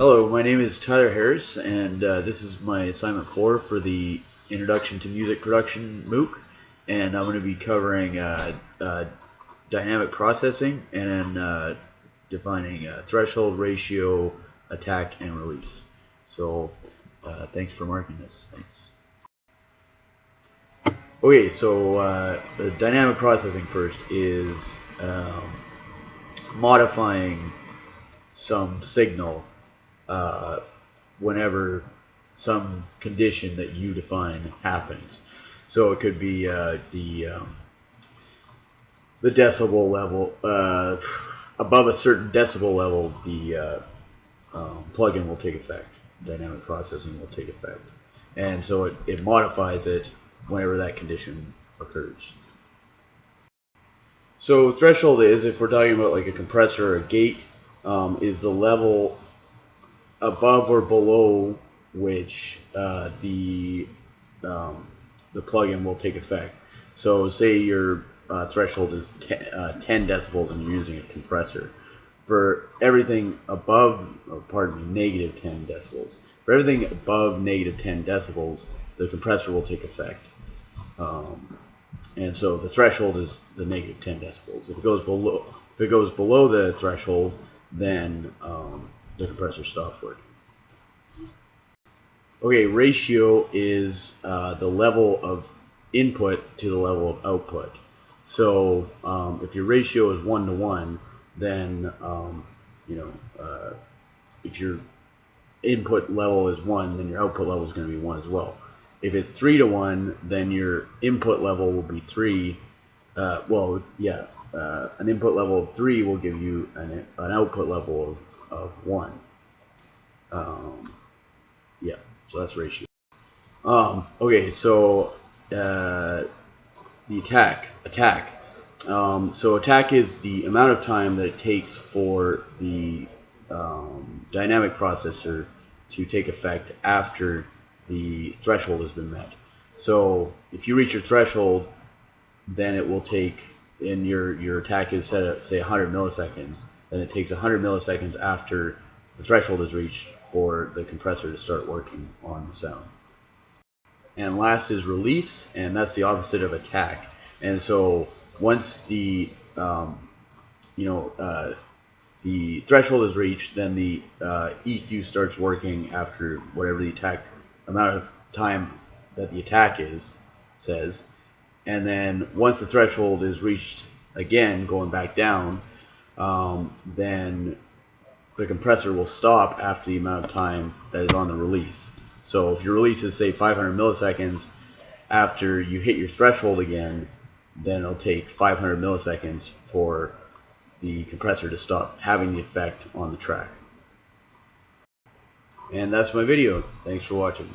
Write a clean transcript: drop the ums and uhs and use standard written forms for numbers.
Hello, my name is Tyler Harris, and this is my assignment 4 for the Introduction to Music Production MOOC, and I'm going to be covering dynamic processing and defining threshold, ratio, attack, and release. So, thanks for marking this. Thanks. Okay, so the dynamic processing first is modifying some signal whenever some condition that you define happens. So it could be the decibel level. Above a certain decibel level, the plugin will take effect. Dynamic processing will take effect. And so it modifies it whenever that condition occurs. So threshold is, if we're talking about like a compressor or a gate, is the level above or below which the plugin will take effect. So say your threshold is 10 decibels and you're using a compressor. For everything above, negative 10 decibels. For everything above negative 10 decibels, the compressor will take effect. And so the threshold is the negative 10 decibels. If it goes below the threshold, then the compressor stops working. Okay, ratio is the level of input to the level of output. So if your ratio is 1 to 1, then if your input level is 1, then your output level is going to be 1 as well. If it's 3 to 1, then your input level will be 3. An input level of 3 will give you an output level of 1. So that's ratio. Okay, so the attack. So attack is the amount of time that it takes for the dynamic processor to take effect after the threshold has been met. So if you reach your threshold, then it will take, and your attack is set at say 100 milliseconds, then it takes 100 milliseconds after the threshold is reached for the compressor to start working on the sound. And last is release, and that's the opposite of attack. And so once the the threshold is reached, then the EQ starts working after whatever the attack amount of time that the attack says. And then once the threshold is reached again, going back down, then the compressor will stop after the amount of time that is on the release. So if your release is say 500 milliseconds, after you hit your threshold again, then it'll take 500 milliseconds for the compressor to stop having the effect on the track. And that's my video. Thanks for watching.